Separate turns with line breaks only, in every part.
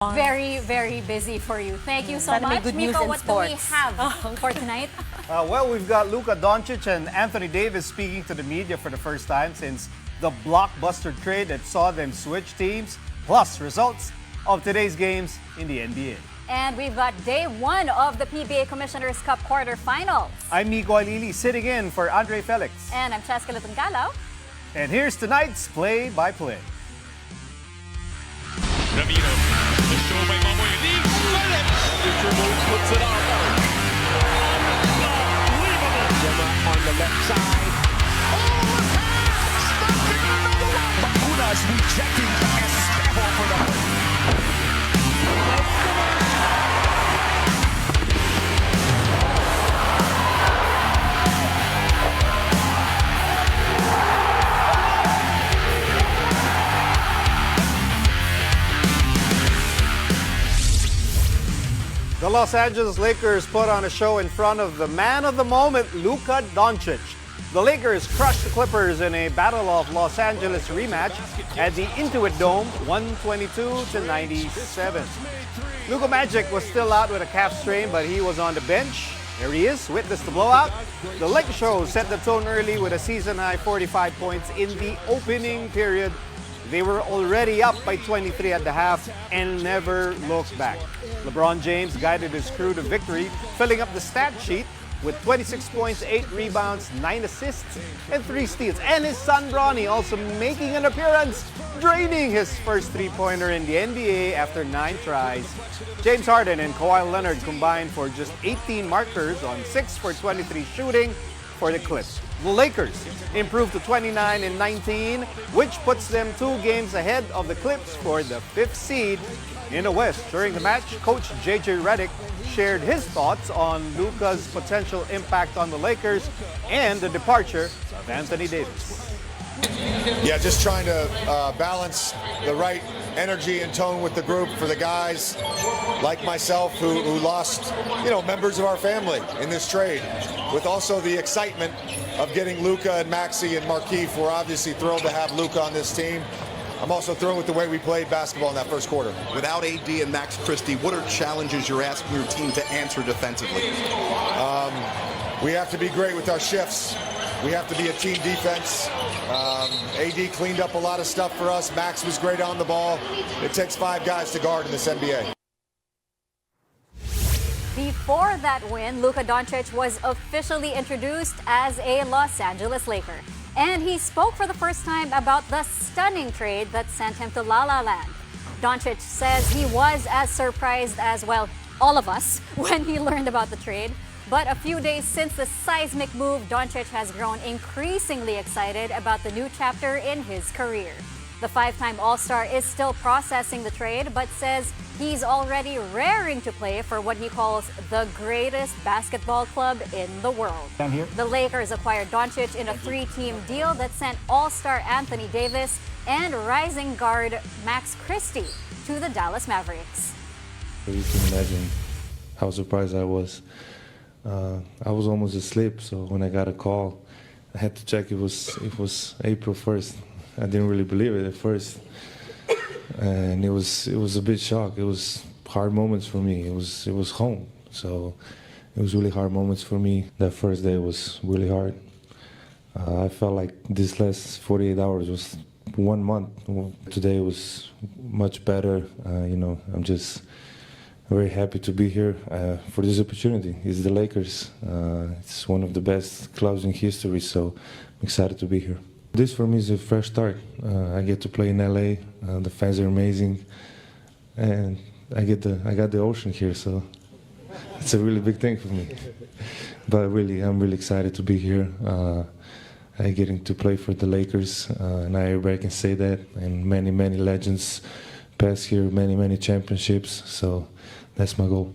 Very, very busy for you. Thank you so
Sana may
much.
good news
Miko,
in
what do we
sports.
have for tonight?
Well, we've got Luka Doncic and Anthony Davis speaking to the media for the first time since the blockbuster trade that saw them switch teams, plus results of today's games in the NBA.
And we've got day one of the PBA Commissioner's Cup quarterfinals.
I'm Miko Alili, sitting in for Andre Felix.
And I'm Cheska Lutungkalaw.
And here's tonight's play-by-play.
Ramiro, the show by Mamoy leaves Philip. Dribble puts it up. Unbelievable. Gemma on the left side. Oh, the pass! Stopping another one. Bacunas rejecting Espejo for the
The Los Angeles Lakers put on a show in front of the man of the moment, Luka Doncic. The Lakers crushed the Clippers in a Battle of Los Angeles rematch at the Intuit Dome, 122-97. Luka Magic was still out with a calf strain, but he was on the bench. There he is, witnessed the blowout. The Lakers show set the tone early with a season-high 45 points in the opening period. They were already up by 23 at the half and never looked back. LeBron James guided his crew to victory, filling up the stat sheet with 26 points, 8 rebounds, 9 assists, and 3 steals. And his son Bronny also making an appearance, draining his first three-pointer in the NBA after 9 tries. James Harden and Kawhi Leonard combined for just 18 markers on 6 for 23 shooting for the Clips. The Lakers improved to 29-19, which puts them 2 games ahead of the Clips for the 5th seed in the West. During the match, Coach JJ Redick shared his thoughts on Luka's potential impact on the Lakers and the departure of Anthony Davis.
Yeah, just trying to balance the right energy and tone with the group for the guys like myself who lost, members of our family in this trade, with also the excitement of getting Luka and Maxey and Markieff. We're obviously thrilled to have Luka on this team. I'm also thrilled with the way we played basketball in that first quarter.
Without AD and Max Christie, what are challenges you're asking your team to answer defensively?
We have to be great with our shifts. We have to be a team defense. AD cleaned up a lot of stuff for us. Max was great on the ball. It takes 5 guys to guard in this NBA.
Before that win, Luka Doncic was officially introduced as a Los Angeles Laker. And he spoke for the first time about the stunning trade that sent him to La La Land. Doncic says he was as surprised as, all of us, when he learned about the trade. But a few days since the seismic move, Doncic has grown increasingly excited about the new chapter in his career. The 5-time All-Star is still processing the trade, but says he's already raring to play for what he calls the greatest basketball club in the world. The Lakers acquired Doncic in a 3-team deal that sent All-Star Anthony Davis and rising guard Max Christie to the Dallas Mavericks.
You can imagine how surprised I was. I was almost asleep, so when I got a call, I had to check it was April 1st. I didn't really believe it at first, and it was a bit shock. It was hard moments for me. It was home, so it was really hard moments for me. That first day was really hard. I felt like this last 48 hours was 1 month. Today was much better. I'm just very happy to be here for this opportunity. It's the Lakers. It's one of the best clubs in history, so I'm excited to be here. This for me is a fresh start. I get to play in LA. The fans are amazing, and I got the ocean here, so it's a really big thing for me. But really, I'm really excited to be here. I getting to play for the Lakers, and everybody can say that. And many legends passed here, many championships. So that's my goal.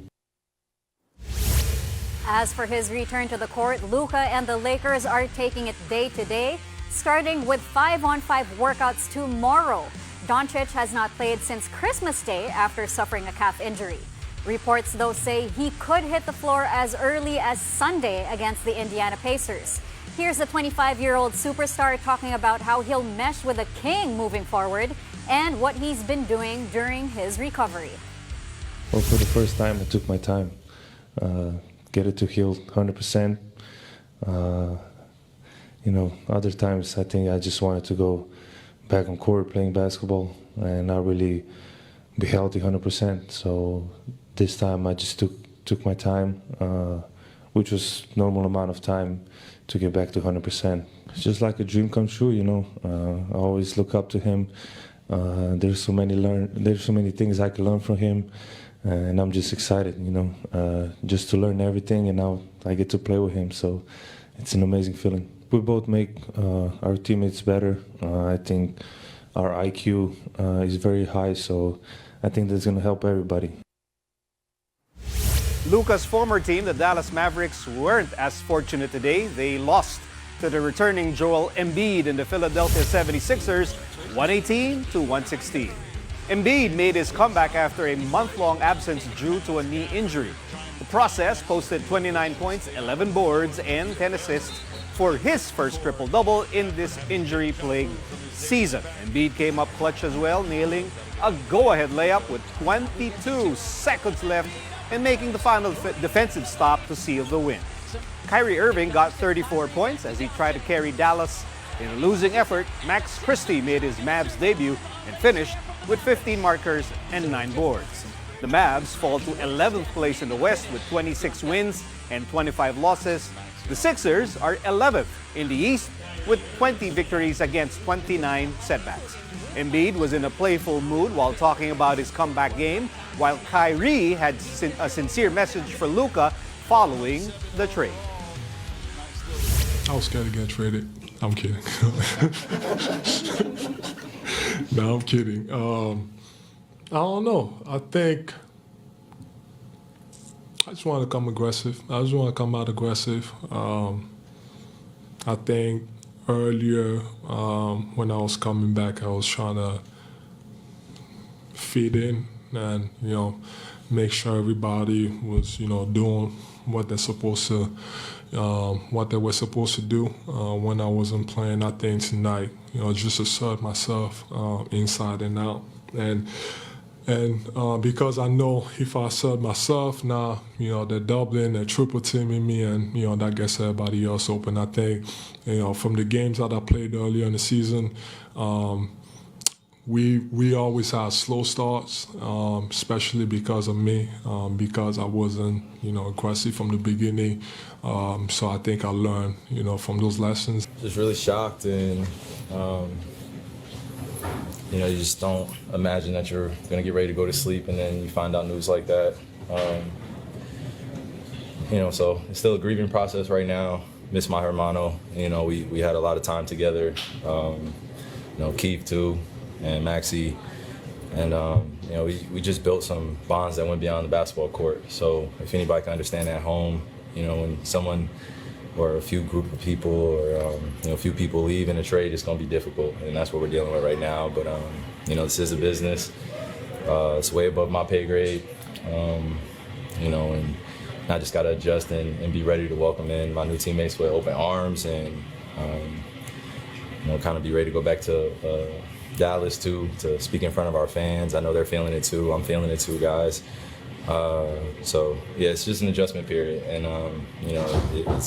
As for his return to the court, Luka and the Lakers are taking it day to day, starting with 5-on-5 workouts tomorrow. Doncic has not played since Christmas Day after suffering a calf injury. Reports, though, say he could hit the floor as early as Sunday against the Indiana Pacers. Here's the 25-year-old superstar talking about how he'll mesh with the King moving forward and what he's been doing during his recovery.
Well, for the first time, I took my time, get it to heal 100%. You know, other times I think I just wanted to go back on court playing basketball and not really be healthy 100%. So this time I just took my time, which was normal amount of time to get back to 100%. It's just like a dream come true, you know. I always look up to him. There's so many things I can learn from him, and I'm just excited, you know, just to learn everything, and now I get to play with him. So it's an amazing feeling. We both make our teammates better. I think our IQ is very high, so I think that's going to help everybody.
Luka's former team, the Dallas Mavericks, weren't as fortunate today. They lost to the returning Joel Embiid in the Philadelphia 76ers, 118-116. Embiid made his comeback after a month-long absence due to a knee injury. The process posted 29 points, 11 boards, and 10 assists for his first triple-double in this injury-plagued season. Embiid came up clutch as well, nailing a go-ahead layup with 22 seconds left and making the final defensive stop to seal the win. Kyrie Irving got 34 points as he tried to carry Dallas in a losing effort. Max Christie made his Mavs debut and finished with 15 markers and 9 boards. The Mavs fall to 11th place in the West with 26 wins and 25 losses. The Sixers are 11th in the East with 20 victories against 29 setbacks. Embiid was in a playful mood while talking about his comeback game, while Kyrie had a sincere message for Luka following the trade.
I was scared to get traded. I'm kidding. No, I'm kidding. I don't know. I think I just want to come aggressive. I just want to come out aggressive. I think earlier when I was coming back, I was trying to fit in and, you know, make sure everybody was, you know, doing what they're supposed to, what they were supposed to do when I wasn't playing. I think tonight, you know, just assert myself inside and out. And because I know if I assert myself now, you know, they're doubling, they're triple teaming me, and, you know, that gets everybody else open. I think, you know, from the games that I played earlier in the season, we always had slow starts, especially because of me, because I wasn't, you know, aggressive from the beginning. So I think I learned, you know, from those lessons.
Just really shocked, and you know, you just don't imagine that you're going to get ready to go to sleep and then you find out news like that. You know, so it's still a grieving process right now. Miss my hermano. You know, we had a lot of time together. You know, Keith too, and Maxie. And, you know, we just built some bonds that went beyond the basketball court. So if anybody can understand at home, you know, when someone or a few group of people or, you know, a few people leave in a trade, it's going to be difficult. And that's what we're dealing with right now. But, you know, this is a business. It's way above my pay grade. You know, and I just got to adjust and be ready to welcome in my new teammates with open arms and, you know, kind of be ready to go back to Dallas too, to speak in front of our fans. I know they're feeling it too. I'm feeling it too, guys. So yeah, it's just an adjustment period, and you know,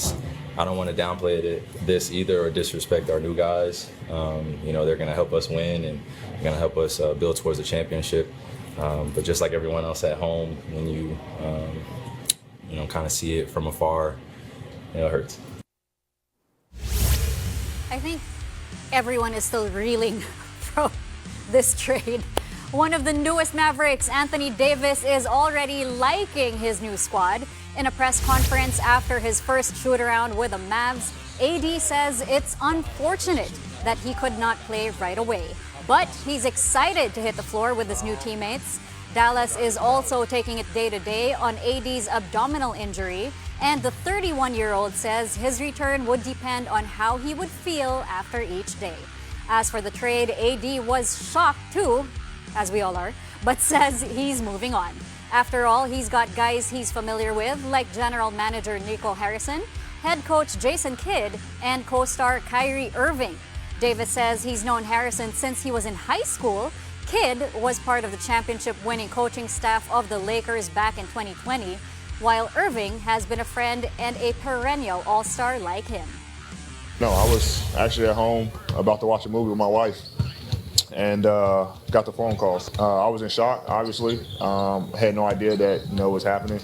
I don't want to downplay this either or disrespect our new guys. You know, they're going to help us win and they're going to help us build towards the championship. But just like everyone else at home, when you know, kind of see it from afar, you know, it hurts.
I think everyone is still reeling from this trade. One of the newest Mavericks, Anthony Davis, is already liking his new squad. In a press conference after his first shoot-around with the Mavs, AD says it's unfortunate that he could not play right away. But he's excited to hit the floor with his new teammates. Dallas is also taking it day-to-day on AD's abdominal injury, and the 31-year-old says his return would depend on how he would feel after each day. As for the trade, AD was shocked too, as we all are, but says he's moving on. After all, he's got guys he's familiar with, like general manager Nico Harrison, head coach Jason Kidd, and co-star Kyrie Irving. Davis says he's known Harrison since he was in high school Kidd was part of the championship-winning coaching staff of the Lakers back in 2020, while Irving has been a friend and a perennial all-star like him.
No, I was actually at home about to watch a movie with my wife and got the phone calls. I was in shock, obviously. Had no idea that it was happening.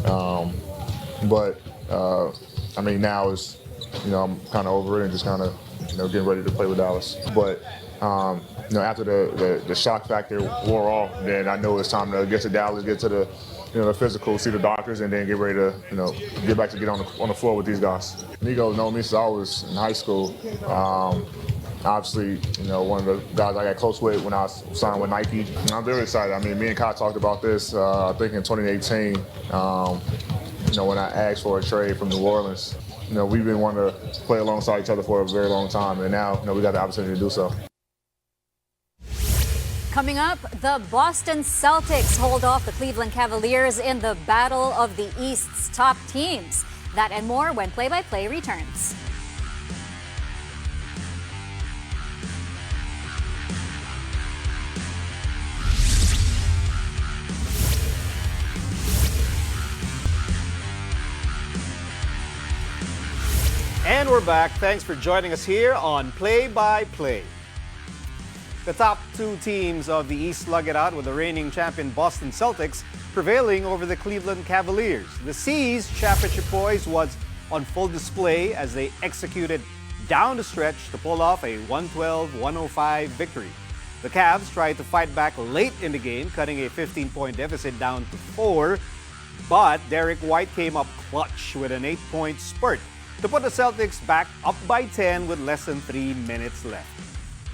But I mean, now is, I'm kind of over it and just kind of, getting ready to play with Dallas. But after the shock factor wore off, then I know it's time to get to Dallas, get to the physical, see the doctors, and then get ready to, get back to get on the floor with these guys. Nigo's known me since I was in high school. Obviously, one of the guys I got close with when I was signed with Nike. And I'm very excited. I mean, me and Kai talked about this, I think in 2018, when I asked for a trade from New Orleans. We've been wanting to play alongside each other for a very long time, and now, we got the opportunity to do so.
Coming up, the Boston Celtics hold off the Cleveland Cavaliers in the battle of the East's top teams. That and more when Play by Play returns.
And we're back. Thanks for joining us here on Play by Play. The top two teams of the East slug it out with the reigning champion Boston Celtics prevailing over the Cleveland Cavaliers. The C's championship poise was on full display as they executed down the stretch to pull off a 112-105 victory. The Cavs tried to fight back late in the game, cutting a 15-point deficit down to 4. But Derek White came up clutch with an 8-point spurt to put the Celtics back up by 10 with less than 3 minutes left.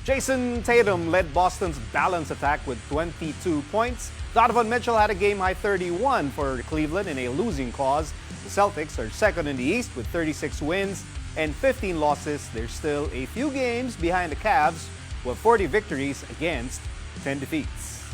Jason Tatum led Boston's balanced attack with 22 points. Donovan Mitchell had a game-high 31 for Cleveland in a losing cause. The Celtics are second in the East with 36 wins and 15 losses. They're still a few games behind the Cavs with 40 victories against 10 defeats.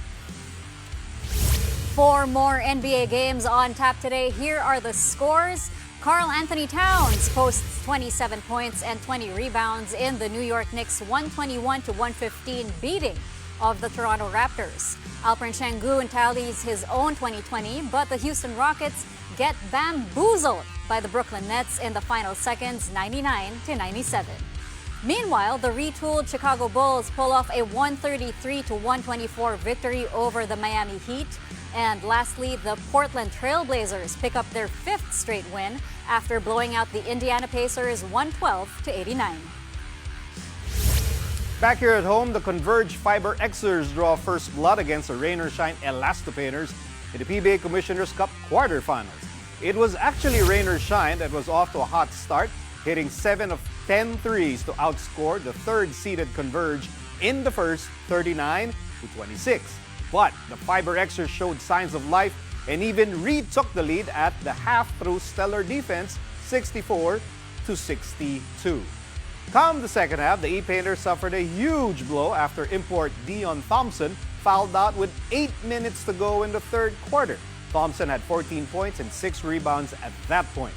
For more NBA games on tap today, here are the scores. Karl Anthony Towns posts 27 points and 20 rebounds in the New York Knicks 121-115 beating of the Toronto Raptors. Alperen Sengun tallies his own 20-20, but the Houston Rockets get bamboozled by the Brooklyn Nets in the final seconds, 99-97. Meanwhile, the retooled Chicago Bulls pull off a 133-124 victory over the Miami Heat. And lastly, the Portland Trailblazers pick up their 5th straight win after blowing out the Indiana Pacers 112-89.
Back here at home, the Converge Fiber Xers draw first blood against the Rain or Shine Elastopainters in the PBA Commissioner's Cup quarterfinals. It was actually Rain or Shine that was off to a hot start, hitting 7 of 10 threes to outscore the third-seeded Converge in the first 39-26. But the Fiber Xers showed signs of life and even retook the lead at the half through stellar defense, 64-62. Come the second half, the E-Painters suffered a huge blow after import Dion Thompson fouled out with 8 minutes to go in the third quarter. Thompson had 14 points and 6 rebounds at that point.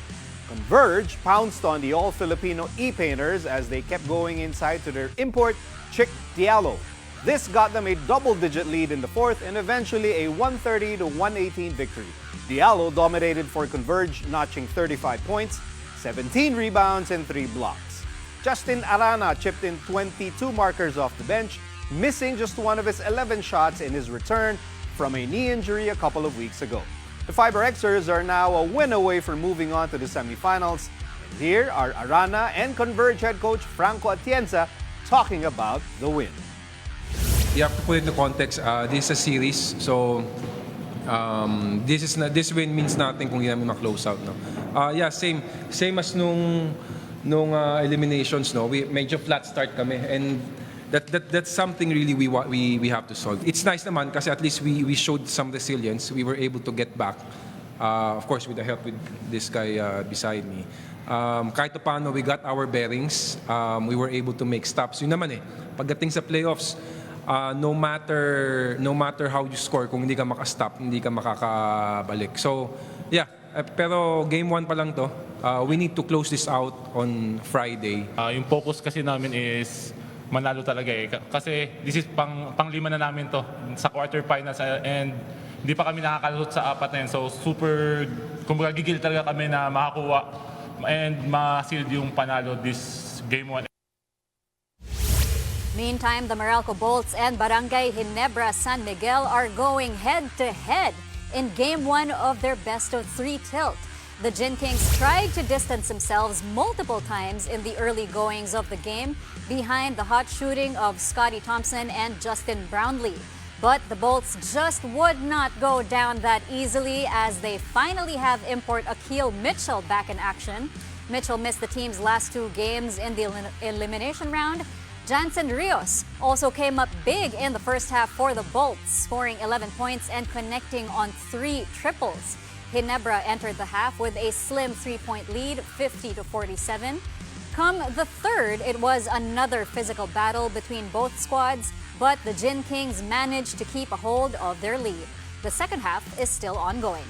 Converge pounced on the all-Filipino E-Painters as they kept going inside to their import, Chick Diallo. This got them a double-digit lead in the fourth and eventually a 130-118 victory. Diallo dominated for Converge, notching 35 points, 17 rebounds, and 3 blocks. Justin Arana chipped in 22 markers off the bench, missing just one of his 11 shots in his return from a knee injury a couple of weeks ago. The Fiber Xers are now a win away from moving on to the semifinals. And here are Arana and Converge head coach Franco Atienza talking about the win.
You have to put it into context. This is a series, so this win means nothing kung hindi namin ma-close out. No? Yeah, same as nung eliminations. No, we medyo flat start kami, and that's something really we have to solve. It's nice naman kasi at least we showed some resilience. We were able to get back. Of course, with the help with this guy beside me. Kahit paano, we got our bearings. We were able to make stops. Yun naman pagdating sa playoffs. No matter how you score, kung hindi ka makastop, hindi ka makakabalik. So, yeah. Pero game 1 pa lang to. We need to close this out on Friday.
Yung focus kasi namin is manalo talaga eh. Kasi this is pang-lima na namin to sa quarterfinals and hindi pa kami nakakalusot sa apat na yun. So super, kumbaga gigil talaga kami na makakuha and ma-sealed yung panalo this game 1.
Meantime, the Meralco Bolts and Barangay Ginebra San Miguel are going head-to-head in Game 1 of their best-of-3 tilt. The Gin Kings tried to distance themselves multiple times in the early goings of the game behind the hot shooting of Scotty Thompson and Justin Brownlee. But the Bolts just would not go down that easily as they finally have import Akil Mitchell back in action. Mitchell missed the team's last 2 games in the elimination round. Jansen Rios also came up big in the first half for the Bolts, scoring 11 points and connecting on 3 triples. Ginebra entered the half with a slim 3-point lead, 50-47. Come the third, it was another physical battle between both squads, but the Gin Kings managed to keep a hold of their lead. The second half is still ongoing.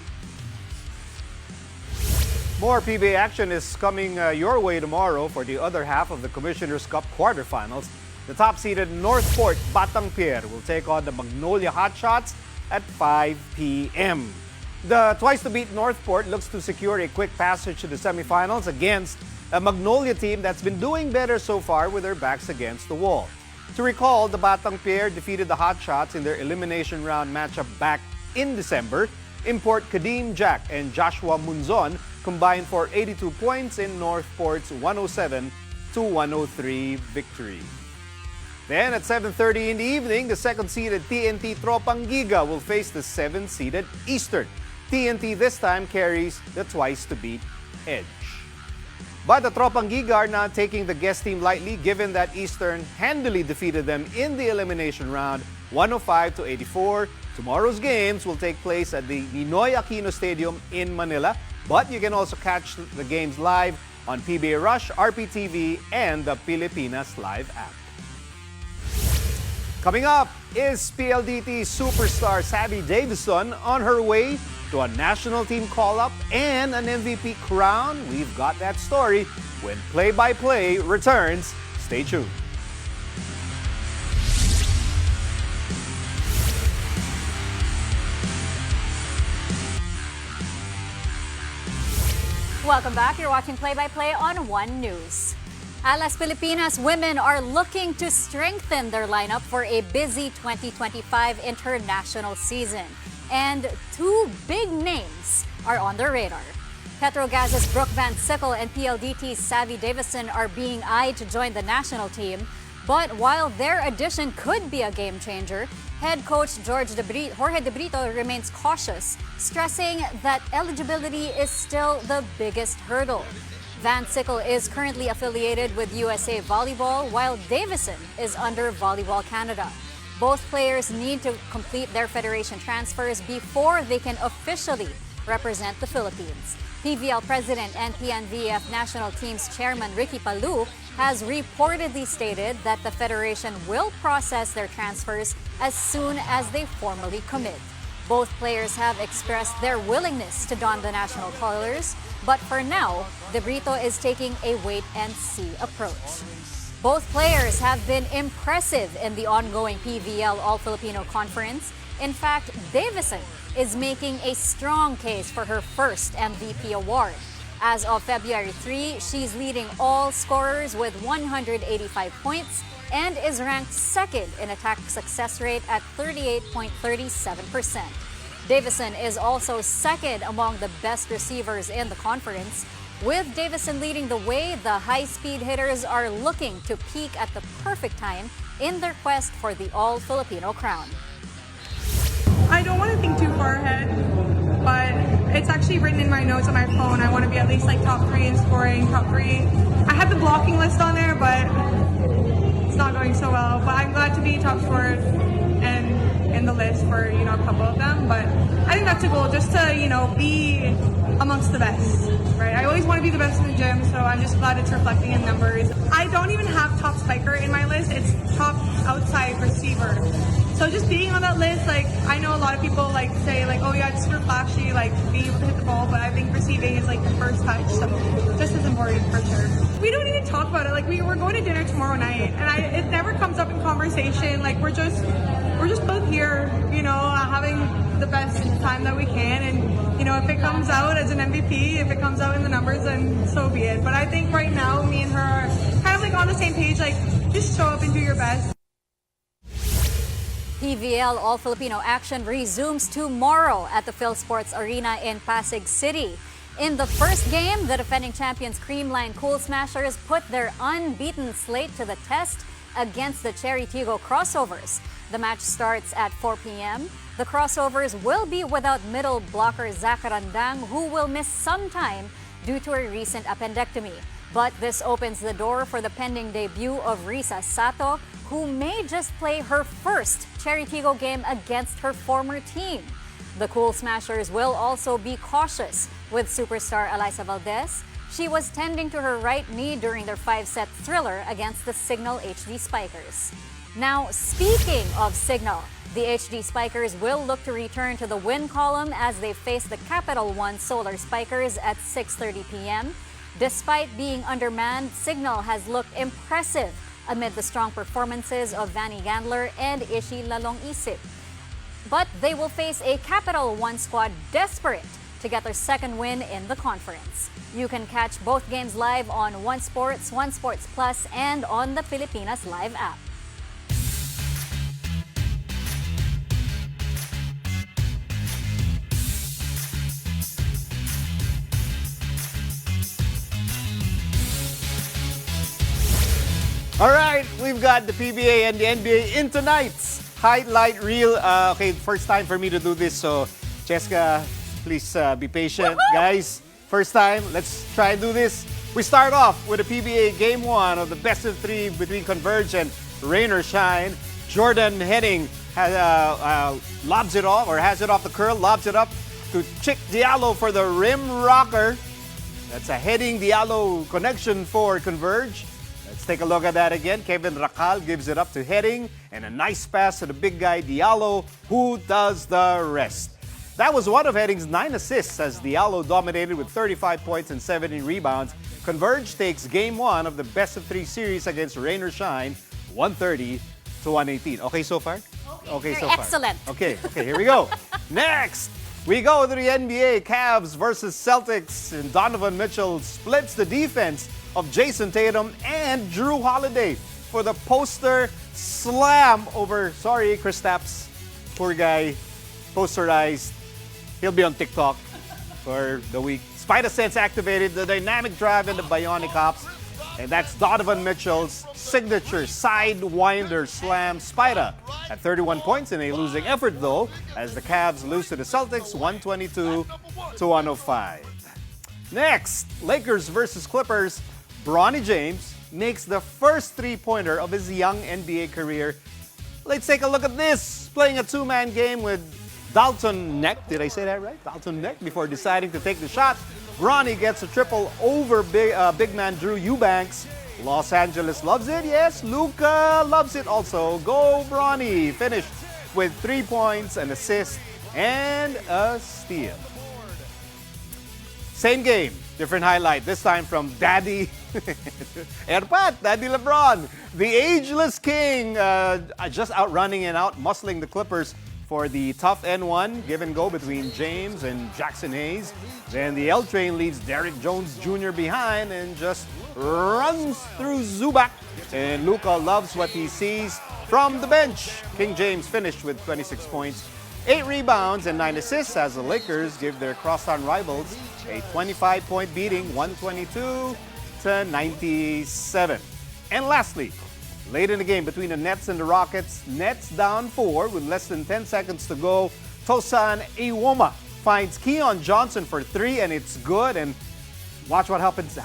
More PBA action is coming your way tomorrow for the other half of the Commissioner's Cup quarterfinals. The top-seeded Northport Batang Pier will take on the Magnolia Hotshots at 5 p.m. The twice-to-beat Northport looks to secure a quick passage to the semifinals against a Magnolia team that's been doing better so far with their backs against the wall. To recall, the Batang Pier defeated the Hotshots in their elimination round matchup back in December. Import Kadeem Jack and Joshua Munzon combined for 82 points in Northport's 107-103 victory. Then at 7:30 in the evening, the second-seeded TNT Tropang Giga will face the 7th-seeded Eastern. TNT this time carries the twice-to-beat edge. But the Tropang Giga are not taking the guest team lightly given that Eastern handily defeated them in the elimination round 105-84. Tomorrow's games will take place at the Ninoy Aquino Stadium in Manila, but you can also catch the games live on PBA Rush, RPTV, and the Pilipinas Live app. Coming up is PLDT superstar Savvy Davison on her way to a national team call-up and an MVP crown. We've got that story when Play by Play returns. Stay tuned.
Welcome back. You're watching Play by Play on One News. Alas Pilipinas women are looking to strengthen their lineup for a busy 2025 international season. And 2 big names are on their radar. Petrogaz's Brooke Van Sickle and PLDT's Savvy Davison are being eyed to join the national team. But while their addition could be a game changer, head coach Jorge De Brito remains cautious, stressing that eligibility is still the biggest hurdle. Van Sickle is currently affiliated with USA Volleyball, while Davison is under Volleyball Canada. Both players need to complete their federation transfers before they can officially represent the Philippines. PVL President and PNVF National Team's Chairman Ricky Palou has reportedly stated that the federation will process their transfers as soon as they formally commit. Both players have expressed their willingness to don the national colors, but for now, De Brito is taking a wait-and-see approach. Both players have been impressive in the ongoing PVL All-Filipino Conference. In fact, Davison is making a strong case for her first MVP award. As of February 3, she's leading all scorers with 185 points and is ranked second in attack success rate at 38.37%. Davison is also second among the best receivers in the conference. With Davison leading the way, the high-speed hitters are looking to peak at the perfect time in their quest for the All-Filipino crown.
I don't want to think too far ahead, but it's actually written in my notes on my phone. I want to be at least like top 3 in scoring, top 3. I had the blocking list on there, but it's not going so well. But I'm glad to be top scorer and win the list for, you know, a couple of them. But I think that's a goal, just to, you know, be amongst the best, right? I always want to be the best in the gym, so I'm just glad it's reflecting in numbers. I don't even have top spiker in my list. It's top outside receiver. So just being on that list, like, I know a lot of people like say like, oh yeah, it's super flashy, like being able to hit the ball, but I think receiving is like the first touch, so just as important for sure. We don't even talk about it. Like we're going to dinner tomorrow night, and it never comes up in conversation. Like we're just both here, you know, having the best time that we can, and you know, if it comes out as an MVP, if it comes out in the numbers, then so be it. But I think right now, me and her are kind of like on the same page. Like just show up and do your best.
PVL All-Filipino action resumes tomorrow at the PhilSports Arena in Pasig City. In the first game, the defending champions Creamline Cool Smashers put their unbeaten slate to the test against the Cherry Tigo Crossovers. The match starts at 4 p.m. The Crossovers will be without middle blocker Zach Randang, who will miss some time due to a recent appendectomy. But this opens the door for the pending debut of Risa Sato, who may just play her first Cherry Tigo game against her former team. The Cool Smashers will also be cautious with superstar Eliza Valdez. She was tending to her right knee during their 5-set thriller against the Signal HD Spikers. Now, speaking of Signal, the HD Spikers will look to return to the win column as they face the Capital One Solar Spikers at 6:30 p.m. Despite being undermanned, Signal has looked impressive amid the strong performances of Vanny Gandler and Ishi Lalong Isip. But they will face a Capital One squad desperate to get their second win in the conference. You can catch both games live on One Sports, One Sports Plus, and on the Filipinas Live app.
All right, we've got the PBA and the NBA in tonight's highlight reel. Okay, first time for me to do this, so Cheska, please be patient. Guys, first time, let's try and do this. We start off with the PBA Game 1 of the best of 3 between Converge and Rain or Shine. Jordan Henning lobs it off, or has it off the curl, lobs it up to Chick Diallo for the rim rocker. That's a Heading Diallo connection for Converge. Let's take a look at that again. Kevin Racal gives it up to Heading, and a nice pass to the big guy Diallo, who does the rest. That was one of Heading's 9 assists as Diallo dominated with 35 points and 17 rebounds. Converge takes Game 1 of the best of 3 series against Rain or Shine, 130-118. Okay so far? Okay so far.
Excellent.
Okay, here we go. Next, we go to the NBA. Cavs versus Celtics, and Donovan Mitchell splits the defense of Jason Tatum and Drew Holiday for the poster slam over, sorry, Kristaps, poor guy, posterized. He'll be on TikTok for the week. Spider Sense activated the dynamic drive and the bionic hops, and that's Donovan Mitchell's signature sidewinder slam. Spider at 31 points in a losing effort though, as the Cavs lose to the Celtics 122-105. Next, Lakers versus Clippers. Bronny James makes the first three-pointer of his young NBA career. Let's take a look at this. Playing a two-man game with Dalton Neck. Did I say that right? Dalton Neck before deciding to take the shot. Bronny gets a triple over big man Drew Eubanks. Los Angeles loves it. Yes, Luka loves it also. Go Bronny. Finished with 3 points, an assist, and a steal. Same game, different highlight. This time from Daddy Erpat, Daddy LeBron. The ageless king just outrunning and out-muscling the Clippers for the tough N1 give and go between James and Jackson Hayes. Then the L Train leads Derrick Jones Jr. behind and just runs through Zubac. And Luka loves what he sees from the bench. King James finished with 26 points, 8 rebounds, and 9 assists as the Lakers give their crosstown rivals a 25-point beating, 122-97. And lastly, late in the game between the Nets and the Rockets, Nets down 4 with less than 10 seconds to go. Tosan Iwoma finds Keon Johnson for 3, and it's good. And watch what happens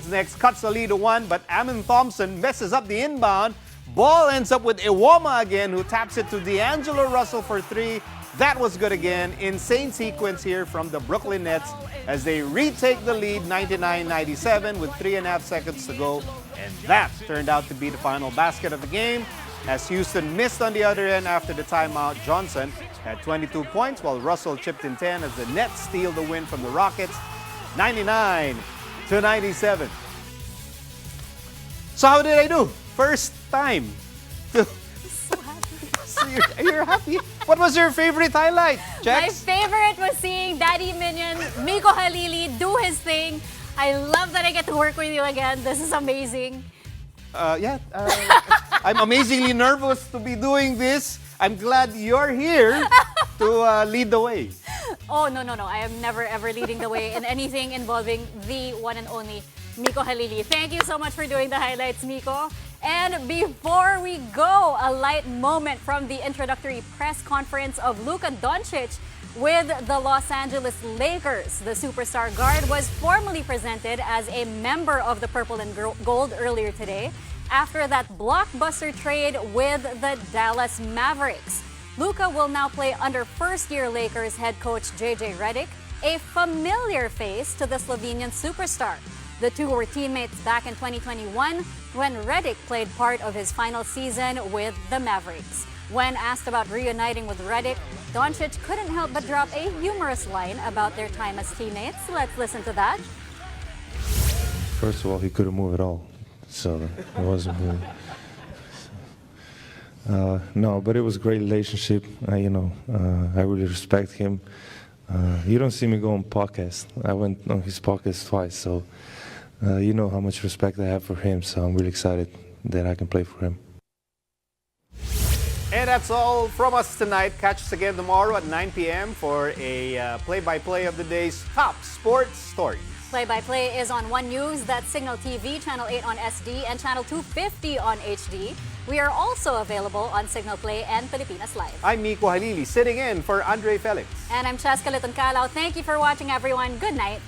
next. Cuts the lead to 1, but Amin Thompson messes up the inbound. Ball ends up with Iwoma again, who taps it to D'Angelo Russell for 3. That was good again. Insane sequence here from the Brooklyn Nets as they retake the lead 99-97 with 3.5 seconds to go. And that turned out to be the final basket of the game as Houston missed on the other end after the timeout. Johnson had 22 points while Russell chipped in 10 as the Nets steal the win from the Rockets 99-97. So how did I do? First time.
So happy.
So you're happy? What was your favorite highlight,
My
Jax?
favorite was seeing Daddy Minion, Miko Halili, do his thing. I love that I get to work with you again. This is amazing.
I'm amazingly nervous to be doing this. I'm glad you're here to lead the way.
Oh, no. I am never ever leading the way in anything involving the one and only Miko Halili. Thank you so much for doing the highlights, Miko. And before we go, a light moment from the introductory press conference of Luka Doncic with the Los Angeles Lakers. The superstar guard was formally presented as a member of the Purple and Gold earlier today after that blockbuster trade with the Dallas Mavericks. Luka will now play under first-year Lakers head coach JJ Redick, a familiar face to the Slovenian superstar. The two were teammates back in 2021 when Redick played part of his final season with the Mavericks. When asked about reuniting with Redick, Doncic couldn't help but drop a humorous line about their time as teammates. Let's listen to that.
First of all, he couldn't move at all, so it wasn't moving. No, but it was a great relationship. I really respect him. You don't see me go on podcast. I went on his podcast twice, so you know how much respect I have for him. So I'm really excited that I can play for him.
And that's all from us tonight. Catch us again tomorrow at 9 p.m. for a play-by-play of the day's top sports stories.
Play-by-play is on One News, that's Signal TV, Channel 8 on SD, and Channel 250 on HD. We are also available on Signal Play and Pilipinas Live.
I'm Miko Halili, sitting in for Andre Felix.
And I'm Cheska Liton-Calao. Thank you for watching, everyone. Good night.